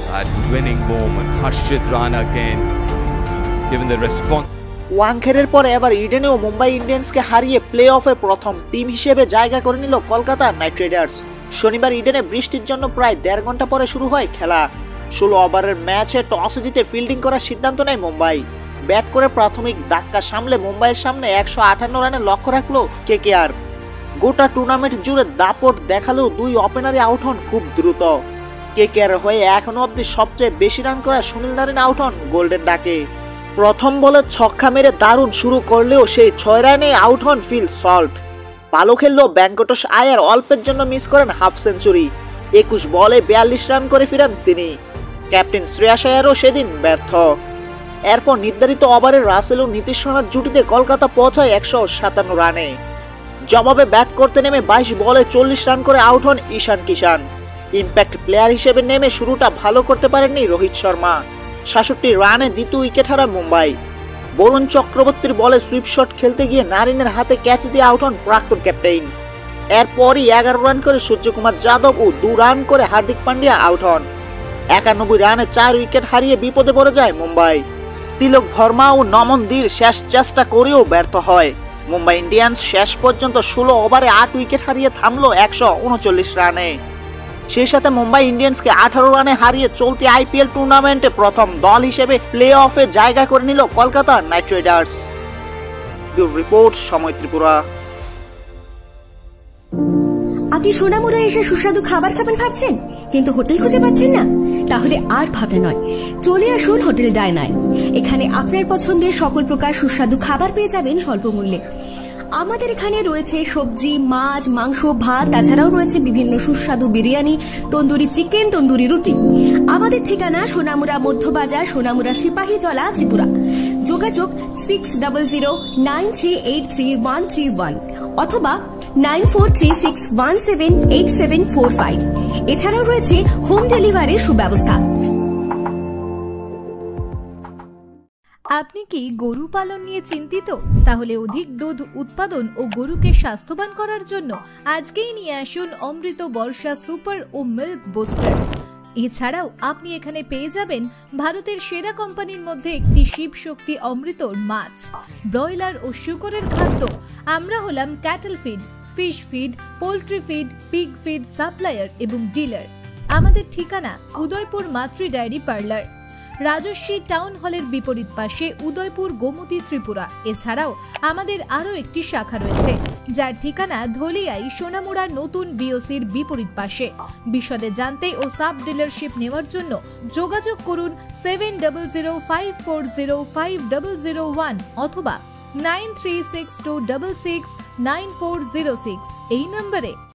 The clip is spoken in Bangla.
That winning moment, Harshit Rana again, given the response. ওয়াংখেড়ের পর এবার ইডেনেও মুম্বাই ইন্ডিয়ান্সকে হারিয়ে প্লে অফে প্রথম টিম হিসেবে জায়গা করে নিল কলকাতা নাইট রাইডার্স। শনিবার ইডেনে বৃষ্টির জন্য প্রায় 1.5 ঘন্টা পরে শুরু হয় খেলা। 16 ওভারের ম্যাচে টসে জিতে ফিল্ডিং করার সিদ্ধান্ত নেয় মুম্বাই। ব্যাট করে প্রাথমিক ধাক্কা সামলে মুম্বাইয়ের সামনে 158 রানের লক্ষ্য রাখলো কেকেআর। গোটা টুর্নামেন্ট জুড়ে দাপট দেখালেও 2 ওপেনারই আউট হন খুব দ্রুত। কেকেআর হয়ে এখনো অব্দি সবচেয়ে বেশি রান করা সুনীল নারিন আউট হন গোল্ডেন ডাকে। প্রথম বলে ছক্কা মেরে দারুণ শুরু করলেও সেই 6 রানে আউট হন ফিল সল্ট। ভালো খেললেও ভেঙ্কটেশ আয়ার অল্পের জন্য মিস করেন হাফ সেঞ্চুরি। 21 বলে 42 রান করে ফিরেন তিনি। ক্যাপ্টেন শ্রেয়াস আয়ারও সেদিন ব্যর্থ। এরপর নির্ধারিত ওভারে রাসেল ও নীতিশ রানার জুটিতে কলকাতা পৌঁছায় 157 রানে। জবাবে ব্যাট করতে নেমে 22 বলে 40 রান করে আউট হন ঈশান কিষান। ইম্প্যাক্ট প্লেয়ার হিসেবে নেমে শুরুটা ভালো করতে পারেননি রোহিত শর্মা। 66 রানে দ্বিতীয় উইকেট হারায় মুম্বাই। বরুণ চক্রবর্তীর বলে সুইপ শট খেলতে গিয়ে নারিনের হাতে ক্যাচ দিয়ে আউট হন প্রাক্তন ক্যাপ্টেন। এরপরই 11 রান করে সূর্যকুমার যাদব ও 2 রান করে হার্দিক পান্ডিয়া আউট হন। 91 রানে 4 উইকেট হারিয়ে বিপদে পড়ে যায় মুম্বাই। তিলক ভার্মা ও নমন দীর শেষ চেষ্টা করেও ব্যর্থ হয়। মুম্বাই ইন্ডিয়ান্স শেষ পর্যন্ত 16 ওভারে 8 উইকেট হারিয়ে থামলো 139 রানে। সেই সাথে মুম্বাই ইন্ডিয়ান্সকে 18 রানে হারিয়ে চলতি আইপিএল টুর্নামেন্টে প্রথম দল হিসেবে প্লে অফে জায়গা করে নিল কলকাতা নাইট রাইডার্স। রিপোর্ট সময় ত্রিপুরা। আপনি সোনামুড়া এসে সুস্বাদু খাবার খাবেন ভাবছেন, কিন্তু হোটেল খুঁজে পাচ্ছেন না? তাহলে আর ভাবনা নয়, চলে আসুন হোটেল ডায়নায়। এখানে আপনার পছন্দের সকল প্রকার সুস্বাদু খাবার পেয়ে যাবেন স্বল্প মূল্যে। আমাদের এখানে রয়েছে সবজি, মাছ, মাংস, ভাত, তাছাড়াও রয়েছে বিভিন্ন সুস্বাদু বিরিয়ানি, তন্দুরি চিকেন, তন্দুরি রুটি। আমাদের ঠিকানা সোনামুড়া মধ্যবাজার, সোনামুড়া সিপাহীজলা, ত্রিপুরা। যোগাযোগ 600093833131 অথবা 9436178745। এছাড়াও রয়েছে হোম ডেলিভারির সুব্যবস্থা। আপনি কি গরু পালন নিয়ে চিন্তিত? তাহলে অধিক দুধ উৎপাদন ও গরুকে স্বাস্থ্যবান করার জন্য আজকেই নিয়ে আসুন অমৃত বর্ষা সুপার ও মিল্ক বুস্টার। এছাড়াও আপনি এখানে পেয়ে যাবেন ভারতের সেরা কোম্পানির মধ্যে একটি শিব শক্তি অমৃতর মাছ, ব্রয়লার ও শুকরের খাদ্য। আমরা হলাম cattle feed, fish feed, poultry feed, pig feed supplier এবং ডিলার। আমাদের ঠিকানা উদয়পুর মাতৃ ডায়েরি পার্লার, রাজস্বী টাউন হলের বিপরীত পাশে, উদয়পুর, গোমতী, ত্রিপুরা। এছাড়াও আমাদের আরও একটি শাখা রয়েছে, যার ঠিকানা ধলিয়াই, সোনামুড়া নতুন বিওসির বিপরীত পাশে। বিশদে জানতে ও সাব ডিলারশিপ নেওয়ার জন্য যোগাযোগ করুন 7004050001 অথবা 9362669406 এই নম্বরে।